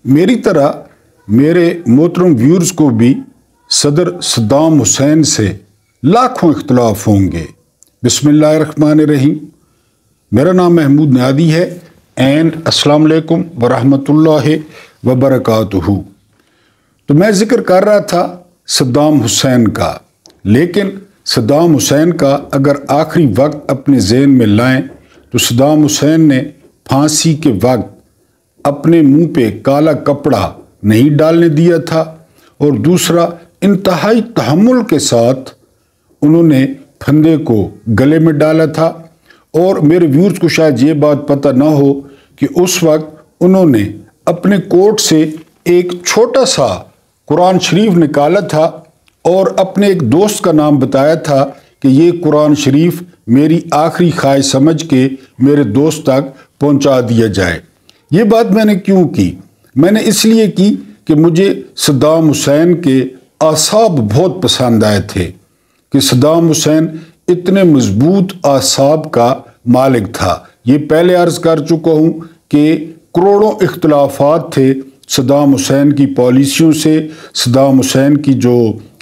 मेरी तरह मेरे मोहतरम व्यूअर्स को भी सदर सद्दाम हुसैन से लाखों इख्तलाफ होंगे। बिस्मिल्लाहिर्रहमानिर्रहीम। मेरा नाम महमूद नियादी है एंड अस्सलाम वालेकुम वरहमतुल्लाहि वबरकातुहू। तो मैं जिक्र कर रहा था सद्दाम हुसैन का, लेकिन सद्दाम हुसैन का अगर आखिरी वक्त अपने ज़हन में लाएं तो सद्दाम हुसैन ने फांसी के वक्त अपने मुंह पे काला कपड़ा नहीं डालने दिया था, और दूसरा इंतहाई तहम्मुल के साथ उन्होंने फंदे को गले में डाला था। और मेरे व्यूअर्स को शायद ये बात पता ना हो कि उस वक्त उन्होंने अपने कोट से एक छोटा सा कुरान शरीफ निकाला था और अपने एक दोस्त का नाम बताया था कि ये कुरान शरीफ मेरी आखिरी ख्वाहिश समझ के मेरे दोस्त तक पहुंचा दिया जाए। ये बात मैंने क्यों की? मैंने इसलिए की कि मुझे सद्दाम हुसैन के आसाब बहुत पसंद आए थे कि सद्दाम हुसैन इतने मजबूत आसाब का मालिक था। ये पहले अर्ज कर चुका हूँ कि करोड़ों इख्तलाफात थे सद्दाम हुसैन की पॉलिसियों से, सद्दाम हुसैन की जो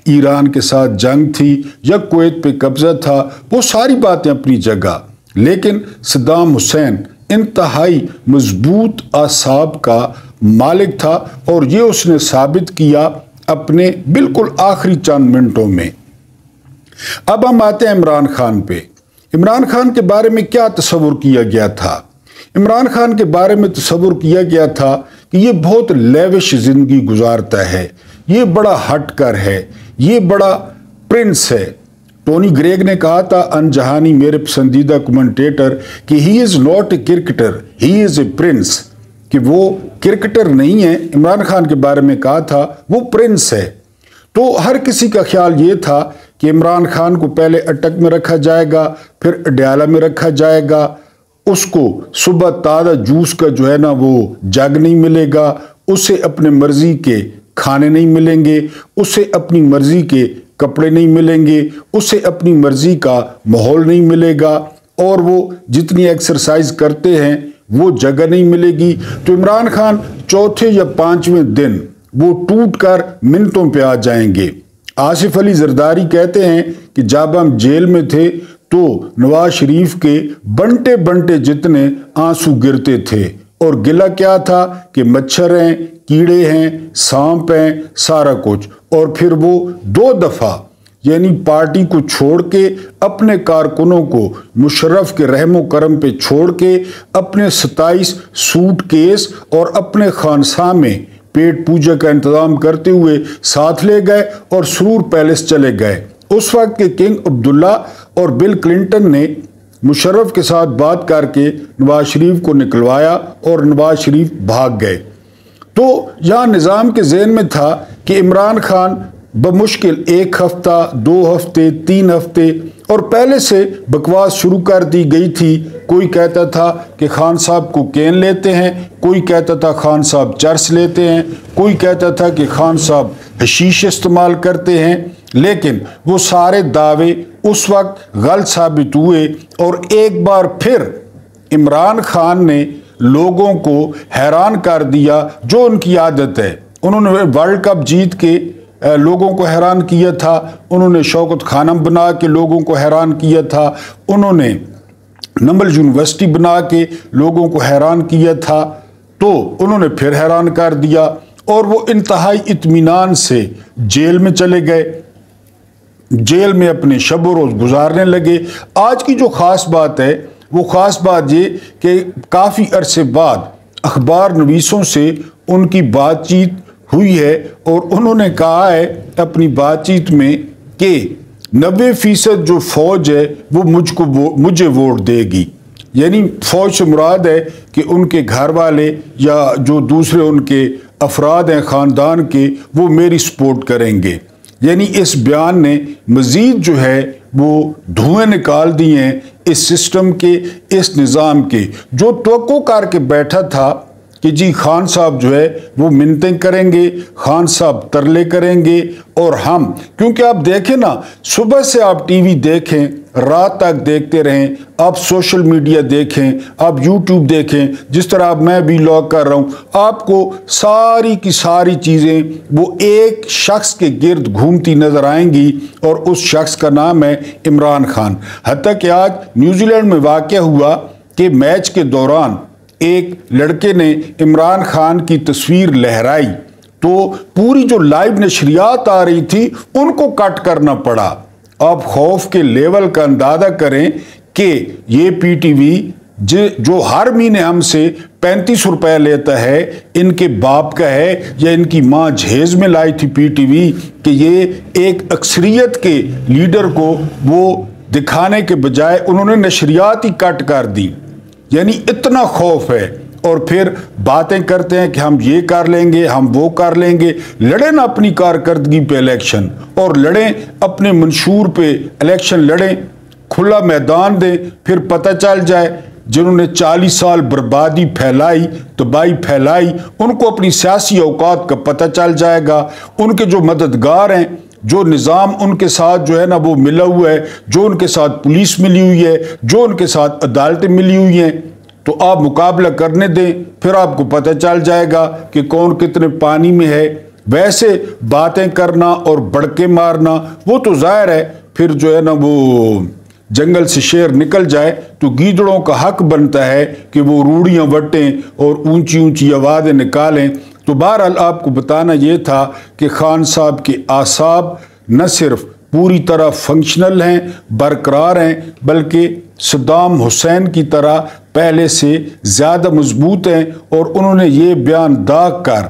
ईरान के साथ जंग थी या कुवैत पे कब्जा था, वो सारी बातें अपनी जगह, लेकिन सद्दाम हुसैन इंतहाई मजबूत आसाब का मालिक था और ये उसने साबित किया अपने बिल्कुल आखिरी चंद मिनटों में। अब हम आते हैं इमरान खान पे। इमरान खान के बारे में क्या तस्वुर किया गया था? इमरान खान के बारे में तस्वुर किया गया था कि ये बहुत लेविश ज़िंदगी गुजारता है, ये बड़ा हटकर है, ये बड़ा प्रिंस है। टोनी ग्रेग ने कहा था, अनजहानी मेरे पसंदीदा कमेंटेटर, कि he is not a cricketer, he is a Prince, कि वो क्रिकेटर नहीं है। इमरान खान के बारे में कहा था वो प्रिंस है। तो हर किसी का ख्याल ये था कि इमरान खान को पहले अटक में रखा जाएगा, फिर अडयाला में रखा जाएगा, उसको सुबह ताज़ा जूस का जो है ना वो जग नहीं मिलेगा, उसे अपने मर्जी के खाने नहीं मिलेंगे, उसे अपनी मर्जी के कपड़े नहीं मिलेंगे, उसे अपनी मर्जी का माहौल नहीं मिलेगा, और वो जितनी एक्सरसाइज करते हैं वो जगह नहीं मिलेगी। तो इमरान खान चौथे या पांचवें दिन वो टूट कर मिनटों पे आ जाएंगे। आसिफ अली जरदारी कहते हैं कि जब हम जेल में थे तो नवाज शरीफ के बंटे बंटे जितने आंसू गिरते थे, और गिला क्या था कि मच्छर हैं, कीड़े हैं, सांप हैं, सारा कुछ। और फिर वो 2 दफ़ा यानी पार्टी को छोड़ के, अपने कारकुनों को मुशर्रफ के रहमो करम पे छोड़ के, अपने 27 सूट केस और अपने खानसा में पेट पूजा का इंतजाम करते हुए साथ ले गए और सुरूर पैलेस चले गए। उस वक्त के किंग अब्दुल्ला और बिल क्लिंटन ने मुशर्रफ के साथ बात करके नवाज शरीफ को निकलवाया और नवाज शरीफ भाग गए। तो यहाँ निज़ाम के ज़हन में था कि इमरान खान बमुश्किल 1 हफ्ता, 2 हफ्ते, 3 हफ्ते, और पहले से बकवास शुरू कर दी गई थी। कोई कहता था कि खान साहब को केन लेते हैं, कोई कहता था खान साहब चरस लेते हैं, कोई कहता था कि खान साहब हशीश इस्तेमाल करते हैं, लेकिन वो सारे दावे उस वक्त गलत साबित हुए। और एक बार फिर इमरान खान ने लोगों को हैरान कर दिया, जो उनकी आदत है। उन्होंने वर्ल्ड कप जीत के लोगों को हैरान किया था, उन्होंने शौकत खानम बना के लोगों को हैरान किया था, उन्होंने नंबल यूनिवर्सिटी बना के लोगों को हैरान किया था, तो उन्होंने फिर हैरान कर दिया और वो इंतहाई इत्मीनान से जेल में चले गए, जेल में अपने शब रोज़ गुजारने लगे। आज की जो ख़ास बात है वो ख़ास बात ये कि काफ़ी अरसे बाद अखबार नवीसों से उनकी बातचीत हुई है और उन्होंने कहा है अपनी बातचीत में कि 90% जो फ़ौज है वो मुझे वोट देगी। यानी फ़ौज से मुराद है कि उनके घर वाले या जो दूसरे उनके अफराद हैं ख़ानदान के, वो मेरी सपोर्ट करेंगे। यानी इस बयान ने मज़ीद जो है वो धुएं निकाल दिए हैं इस सिस्टम के, इस निज़ाम के। जो तवक्को करके बैठा था کہ جی خان صاحب جو ہے وہ منتیں کریں گے، خان صاحب ترلے کریں گے، اور ہم کیونکہ آپ دیکھیں نا، صبح سے آپ ٹی وی دیکھیں، رات تک دیکھتے رہیں، آپ سوشل میڈیا دیکھیں، آپ یوٹیوب دیکھیں، جس طرح میں بھی لاگ کر رہا ہوں، آپ کو ساری کی ساری چیزیں وہ ایک شخص کے گرد گھومتی نظر آئیں گی، اور اس شخص کا نام ہے عمران خان۔ حتیٰ کہ آج نیوزی لینڈ میں واقع ہوا کہ میچ کے دوران ایک لڑکے نے عمران خان کی تصویر لہرائی تو پوری جو لائیو نشریات آ رہی تھی ان کو کٹ کرنا پڑا۔ آپ خوف کے لیول کا اندازہ کریں کہ یہ پی ٹی وی جو ہر مہینے ہم سے 35 روپے لیتا ہے، ان کے باپ کا ہے یا ان کی ماں جہیز میں لائی تھی پی ٹی وی، کہ یہ ایک اکثریت کے لیڈر کو وہ دکھانے کے بجائے انہوں نے نشریات ہی کٹ کر دی۔ یعنی اتنا خوف ہے، اور پھر باتیں کرتے ہیں کہ ہم یہ کر لیں گے، ہم وہ کر لیں گے۔ لڑیں نا اپنی کارکردگی پہ الیکشن، اور لڑیں اپنے منشور پہ الیکشن لڑیں، کھلا میدان دیں، پھر پتہ چل جائے جنہوں نے 40 سال بربادی پھیلائی، تباہی پھیلائی، ان کو اپنی سیاسی اوقات کا پتہ چل جائے گا۔ ان کے جو مددگار ہیں، جو نظام ان کے ساتھ جو ہے نا وہ ملا ہوا ہے، جو ان کے ساتھ پولیس ملی ہوئی ہے، جو ان کے ساتھ عدالتیں ملی ہوئی ہیں، تو آپ مقابلہ کرنے دیں، پھر آپ کو پتہ چل جائے گا کہ کون کتنے پانی میں ہے۔ ویسے باتیں کرنا اور بڑکے مارنا وہ تو ظاہر ہے، پھر جو ہے نا وہ جنگل سے شیر نکل جائے تو گیدڑوں کا حق بنتا ہے کہ وہ روڑیاں وٹیں اور اونچی اونچی آوازیں نکالیں۔ تو بہرحال آپ کو بتانا یہ تھا کہ خان صاحب کے اعصاب نہ صرف پوری طرح فنکشنل ہیں، برقرار ہیں، بلکہ صدام حسین کی طرح پہلے سے زیادہ مضبوط ہیں، اور انہوں نے یہ بیان داغ کر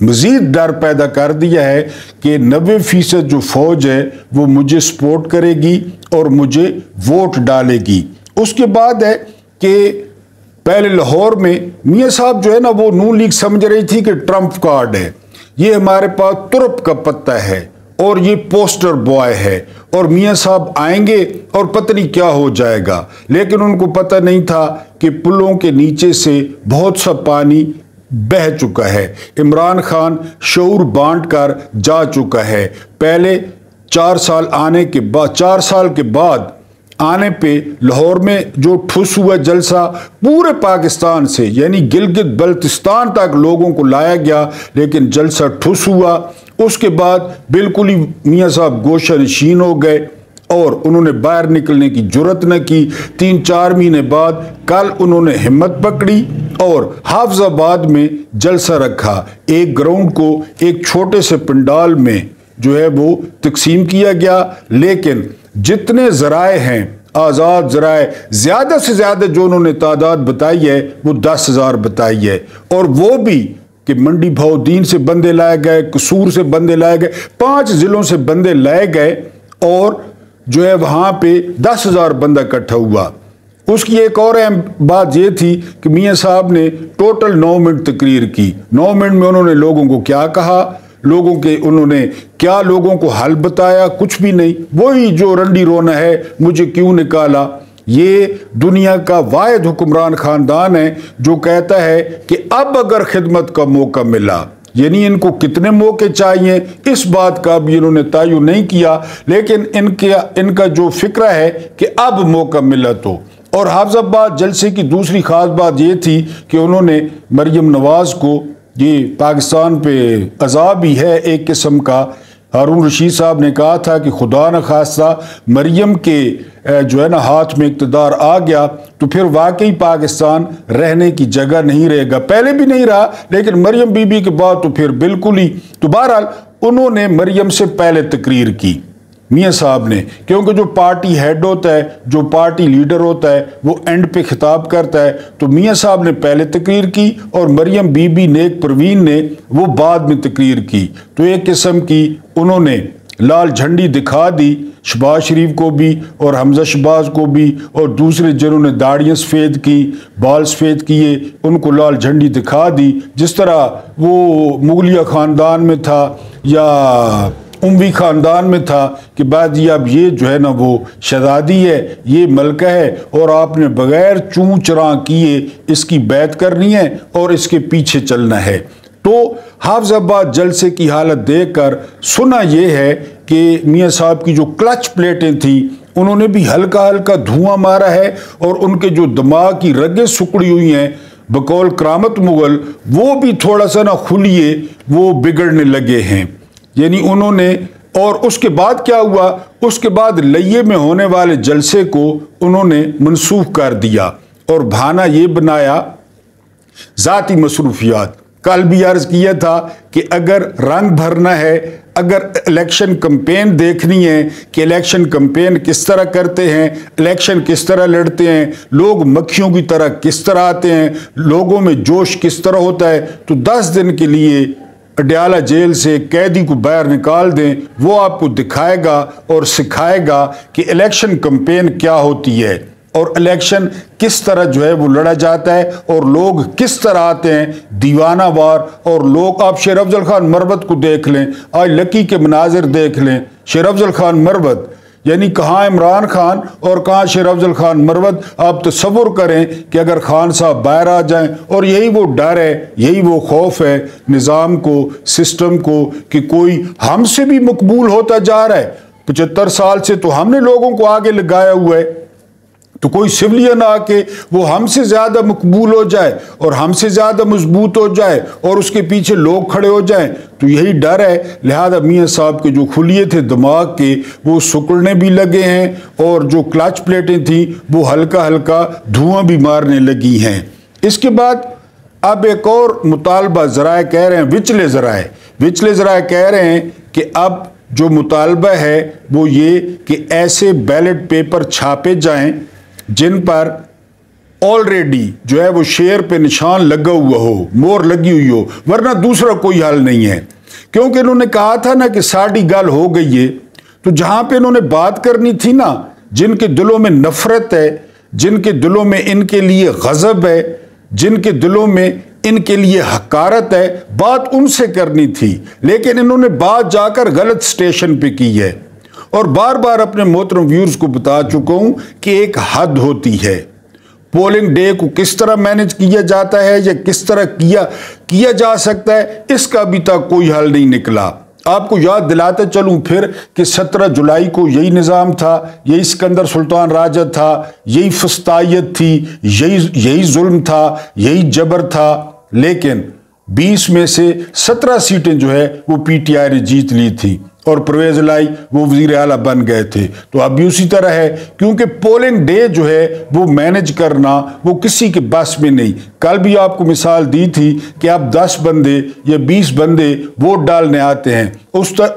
مزید ڈر پیدا کر دیا ہے کہ 90% جو فوج ہے وہ مجھے سپورٹ کرے گی اور مجھے ووٹ ڈالے گی۔ اس کے بعد ہے کہ پہلے لاہور میں میاں صاحب جو ہے نا وہ نون لیگ سمجھ رہی تھی کہ ٹرمپ کارڈ ہے، یہ ہمارے پاس ترپ کا پتہ ہے اور یہ پوسٹر بوائے ہے، اور میاں صاحب آئیں گے اور پتہ نہیں کیا ہو جائے گا۔ لیکن ان کو پتہ نہیں تھا کہ پلوں کے نیچے سے بہت سا پانی بہہ چکا ہے، عمران خان شعور بانٹ کر جا چکا ہے۔ پہلے 4 سال کے بعد آنے پہ لاہور میں جو ٹھس ہوا جلسہ پورے پاکستان سے، یعنی گلگت بلتستان تک لوگوں کو لایا گیا، لیکن جلسہ ٹھس ہوا۔ اس کے بعد بالکل ہی میاں صاحب گوشہ نشین ہو گئے اور انہوں نے باہر نکلنے کی جرت نہ کی۔ 3-4 مہینے بعد کل انہوں نے ہمت پکڑی اور حافظ آباد میں جلسہ رکھا۔ ایک گراؤنڈ کو ایک چھوٹے سے پنڈال میں جو ہے وہ تقسیم کیا گیا، لیکن جتنے ذرائع ہیں، آزاد ذرائع، زیادہ سے زیادہ جو انہوں نے تعداد بتائی ہے وہ 10,000 بتائی ہے، اور وہ بھی کہ منڈی بہاؤدین سے بندے لائے گئے، قصور سے بندے لائے گئے، 5 ضلعوں سے بندے لائے گئے، اور جو ہے وہاں پہ 10,000 بندہ اکٹھا ہوا۔ اس کی ایک اور اہم بات یہ تھی کہ میاں صاحب نے ٹوٹل 9 منٹ تقریر کی۔ 9 منٹ میں انہوں نے لوگوں کو کیا کہا، انہوں نے کیا لوگوں کو حل بتایا؟ کچھ بھی نہیں، وہی جو رنڈی رونا ہے، مجھے کیوں نکالا۔ یہ دنیا کا واحد حکمران خاندان ہے جو کہتا ہے کہ اب اگر خدمت کا موقع ملا، یعنی ان کو کتنے موقع چاہیے اس بات کا بھی انہوں نے تعین نہیں کیا، لیکن ان کا جو فکرہ ہے کہ اب موقع ملا تو۔ اور حافظ آباد جلسے کی دوسری خاص بات یہ تھی کہ انہوں نے مریم نواز کو، یہ پاکستان پہ عذاب ہی ہے ایک قسم کا، ہارون رشید صاحب نے کہا تھا کہ خدا نہ خواستہ مریم کے جو ہے نا ہاتھ میں اقتدار آ گیا تو پھر واقعی پاکستان رہنے کی جگہ نہیں رہے گا۔ پہلے بھی نہیں رہا، لیکن مریم بی بی کے بعد تو پھر بالکل ہی۔ تو بہرحال انہوں نے مریم سے پہلے تقریر کی میاں صاحب نے، کیونکہ جو پارٹی ہیڈ ہوتا ہے، جو پارٹی لیڈر ہوتا ہے، وہ اینڈ پہ خطاب کرتا ہے۔ تو میاں صاحب نے پہلے تقریر کی اور مریم بی بی نیک پروین نے وہ بعد میں تقریر کی۔ تو ایک قسم کی انہوں نے لال جھنڈی دکھا دی شہباز شریف کو بھی اور حمزہ شہباز کو بھی، اور دوسرے جنہوں نے داڑیاں سفید کی، بال سفید کیے، ان کو لال جھنڈی دکھا دی، جس طرح وہ مغلیہ خاندان میں تھا یا उमवी ख़ानदान में था कि बाजी अब ये जो है ना वो शहजादी है, ये मलका है और आपने बग़ैर चूं चरां किए इसकी बैत करनी है और इसके पीछे चलना है। तो हाफिजाबाद जलसे की हालत देखकर सुना ये है कि मियाँ साहब की जो क्लच प्लेटें थी उन्होंने भी हल्का हल्का धुआं मारा है और उनके जो दिमाग की रगें सुकड़ी हुई हैं बकौल करामत मुगल, वो भी थोड़ा सा ना खुलिए वो बिगड़ने लगे हैं। यानी उन्होंने, और उसके बाद क्या हुआ, उसके बाद लइये में होने वाले जलसे को उन्होंने मनसूख कर दिया और बहाना ये बनाया ज़ाती मसरूफियात। कल भी अर्ज किया था कि अगर रंग भरना है, अगर इलेक्शन कैंपेन देखनी है कि इलेक्शन कैंपेन किस तरह करते हैं, इलेक्शन किस तरह लड़ते हैं, लोग मक्खियों की तरह किस तरह आते हैं, लोगों में जोश किस तरह होता है, तो 10 दिन के लिए अडयाला जेल से कैदी को बाहर निकाल दें, वो आपको दिखाएगा और सिखाएगा कि इलेक्शन कैंपेन क्या होती है और इलेक्शन किस तरह जो है वो लड़ा जाता है और लोग किस तरह आते हैं दीवाना वार। और लोग, आप शेर अफजल खान मरवत को देख लें, आज लकी के मनाजिर देख लें। शेर अफजल खान मरवत यानी कहाँ इमरान खान और कहाँ शेर अफजल खान मरवत। आप तसव्वुर करें कि अगर खान साहब बाहर आ जाएं, और यही वो डर है, यही वो खौफ है निज़ाम को, सिस्टम को, कि कोई हमसे भी मकबूल होता जा रहा है। 75 साल से तो हमने लोगों को आगे लगाया हुआ है, तो कोई सिविलियन आके वो हमसे ज़्यादा मकबूल हो जाए और हमसे ज़्यादा मजबूत हो जाए और उसके पीछे लोग खड़े हो जाएं, तो यही डर है। लिहाजा मियाँ साहब के जो खुलिये थे दिमाग के वो सुकड़ने भी लगे हैं और जो क्लच प्लेटें थी वो हल्का हल्का धुआं भी मारने लगी हैं। इसके बाद अब एक और मुतालबा ज़राए कह रहे हैं, विचले ज़राए कह रहे हैं कि अब जो मुतालबा है वो ये कि ऐसे बैलेट पेपर छापे जाएं जिन पर ऑलरेडी जो है वो शेर पे निशान लगा हुआ हो, मोहर लगी हुई हो, वरना दूसरा कोई हल नहीं है। क्योंकि इन्होंने कहा था ना कि साड़ी गल हो गई है, तो जहां पे इन्होंने बात करनी थी ना, जिनके दिलों में नफरत है, जिनके दिलों में इनके लिए गजब है, जिनके दिलों में इनके लिए हकारत है, बात उनसे करनी थी। लेकिन इन्होंने बात जाकर गलत स्टेशन पे की है। और बार बार अपने मोहतरम व्यूअर्स को बता चुका हूं कि एक हद होती है। पोलिंग डे को किस तरह मैनेज किया जाता है या किस तरह किया जा सकता है, इसका अभी तक कोई हल नहीं निकला। आपको याद दिलाते चलूं फिर कि 17 जुलाई को यही निज़ाम था, यही सिकंदर सुल्तान राजा था, यही फस्तायत थी, यही जुल्म था, यही जबर था। लेकिन 20 में से 17 सीटें जो है वो पीटीआई ने जीत ली थी और परवेज लाई वो वजीर आला बन गए थे। तो अब भी उसी तरह है, क्योंकि पोलिंग डे जो है वो मैनेज करना वो किसी के बस में नहीं। कल भी आपको मिसाल दी थी कि आप 10 बंदे या 20 बंदे वोट डालने आते हैं,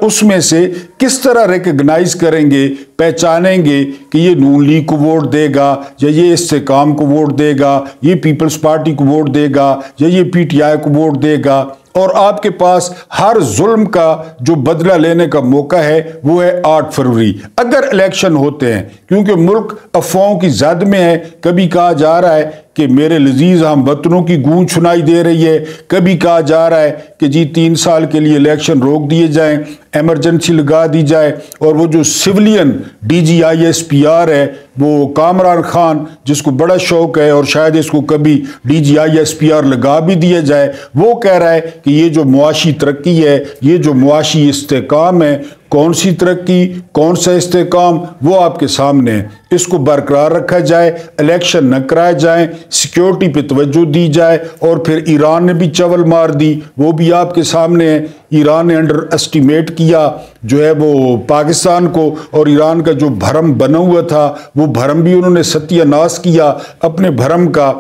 उसमें से किस तरह रिकग्नाइज करेंगे, पहचानेंगे कि ये नून लीग को वोट देगा या ये इस्तेकाम को वोट देगा, ये पीपल्स पार्टी को वोट देगा या ये पीटीआई को वोट देगा। और आपके पास हर जुल्म का जो बदला लेने का मौका है वो है 8 फरवरी, अगर इलेक्शन होते हैं। क्योंकि मुल्क अफवाहों की जद में है। कभी कहा जा रहा है कि मेरे लजीज हम वतनों की गूंज सुनाई दे रही है, कभी कहा जा रहा है कि जी 3 साल के लिए इलेक्शन रोक दिए जाएं, एमरजेंसी लगा दी जाए, और वो जो सिविलियन DGISPR है वो कामरान खान, जिसको बड़ा शौक है और शायद इसको कभी DGISPR लगा भी दिया जाए, वो कह रहा है कि ये जो मुआशी तरक्की है, ये जो मुआशी इस्तेकाम है, कौन सी तरक्की, कौन सा इस्तेकाम, वो आपके सामने है। इसको बरकरार रखा जाए, इलेक्शन न कराए जाए, सिक्योरिटी पे तवज्जो दी जाए। और फिर ईरान ने भी चवल मार दी, वो भी आपके सामने है। ईरान ने अंडर एस्टिमेट किया जो है वो पाकिस्तान को, और ईरान का जो भरम बना हुआ था वो भरम भी उन्होंने सत्यानाश किया अपने भरम का,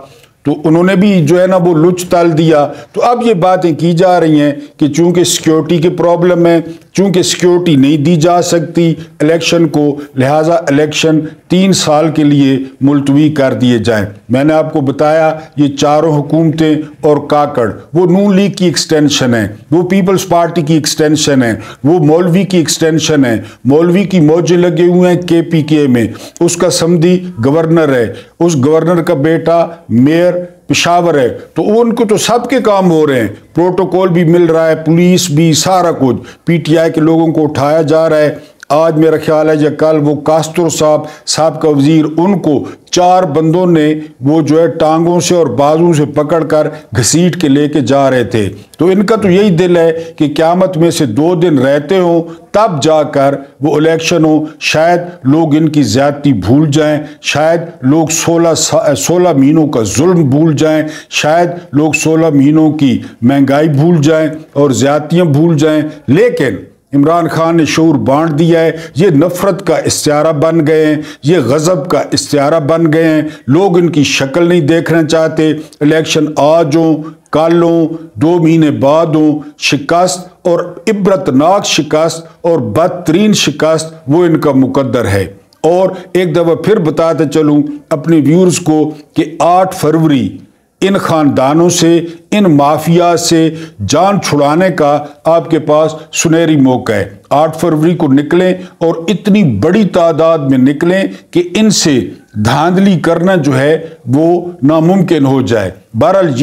तो उन्होंने भी जो है ना वो लुच तल दिया। तो अब ये बातें की जा रही हैं कि चूंकि सिक्योरिटी के प्रॉब्लम है, चूंकि सिक्योरिटी नहीं दी जा सकती इलेक्शन को, लिहाजा इलेक्शन 3 साल के लिए मुलतवी कर दिए जाएं। मैंने आपको बताया ये चारों हुकूमतें और काकड़, वो नून लीग की एक्सटेंशन है, वो पीपल्स पार्टी की एक्सटेंशन है, वो मौलवी की एक्सटेंशन है। मौलवी की मौजें लगे हुए हैं KPK में, उसका समधी गवर्नर है, उस गवर्नर का बेटा मेयर पेशावर है, तो उनको तो सबके काम हो रहे हैं, प्रोटोकॉल भी मिल रहा है, पुलिस भी, सारा कुछ। पीटीआई के लोगों को उठाया जा रहा है। आज मेरा ख्याल है या कल वो कास्टर साहब का वजीर, उनको 4 बंदों ने वो जो है टांगों से और बाजू से पकड़कर घसीट के लेके जा रहे थे। तो इनका तो यही दिल है कि क़यामत में से 2 दिन रहते हो तब जाकर वो इलेक्शन हो। शायद लोग इनकी ज्यादती भूल जाएं, शायद लोग 16 महीनों का जुल्म भूल जाएं, शायद लोग 16 महीनों की महंगाई भूल जाएं और ज्यादतियां भूल जाएं। लेकिन इमरान खान ने शऊर बांट दिया है। ये नफरत का इस्तियारा बन गए हैं, ये गज़ब का इस्तियारा बन गए हैं। लोग इनकी शक्ल नहीं देखना चाहते। इलेक्शन आज हो, कल हो, 2 महीने बाद हो, शिकस्त और इबरतनाक शिकस्त और बदतरीन शिकस्त वो इनका मुकद्दर है। और एक दफ़ा फिर बताते चलूँ अपने व्यूअर्स को कि 8 फरवरी इन खानदानों से, इन माफिया से जान छुड़ाने का आपके पास सुनहरी मौका है। 8 फरवरी को निकलें और इतनी बड़ी तादाद में निकलें कि इनसे धांधली करना जो है वो नामुमकिन हो जाए। बहरहाल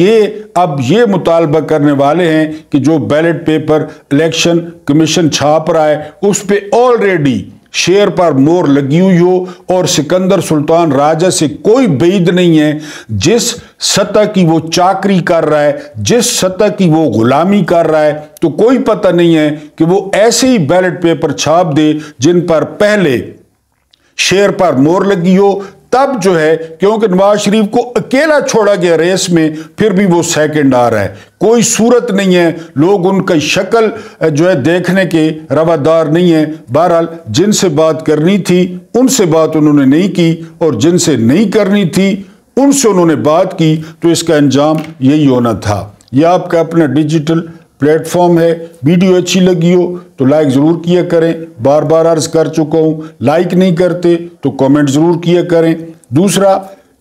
अब ये मुतालबा करने वाले हैं कि जो बैलेट पेपर इलेक्शन कमीशन छाप रहा है उस पे ऑलरेडी शेयर पर मोहर लगी हुई हो और सिकंदर सुल्तान राजा से कोई बैद नहीं है। जिस सतह की वो चाकरी कर रहा है, जिस सतह की वो गुलामी कर रहा है, तो कोई पता नहीं है कि वो ऐसे ही बैलेट पेपर छाप दे जिन पर पहले शेयर पर मोहर लगी हो। तब जो है, क्योंकि नवाज शरीफ को अकेला छोड़ा गया रेस में, फिर भी वो सेकंड आ रहा है। कोई सूरत नहीं है, लोग उनका शक्ल जो है देखने के रवादार नहीं है। बहरहाल जिनसे बात करनी थी उनसे बात उन्होंने नहीं की और जिनसे नहीं करनी थी उनसे उन्होंने बात की, तो इसका अंजाम यही होना था। यह आपका अपना डिजिटल प्लेटफॉर्म है। वीडियो अच्छी लगी हो तो लाइक ज़रूर किया करें, बार बार अर्ज कर चुका हूँ। लाइक नहीं करते तो कमेंट ज़रूर किया करें। दूसरा,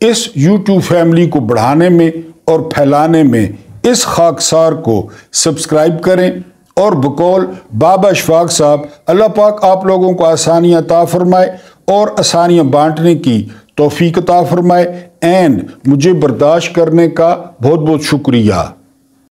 इस YouTube फैमिली को बढ़ाने में और फैलाने में इस खाकसार को सब्सक्राइब करें। और बकौल बाबा अशफाक साहब, अल्लाह पाक आप लोगों को आसानियाँ अता फरमाए और आसानियाँ बांटने की तौफीक अता फरमाए। एंड मुझे बर्दाश्त करने का बहुत बहुत शुक्रिया।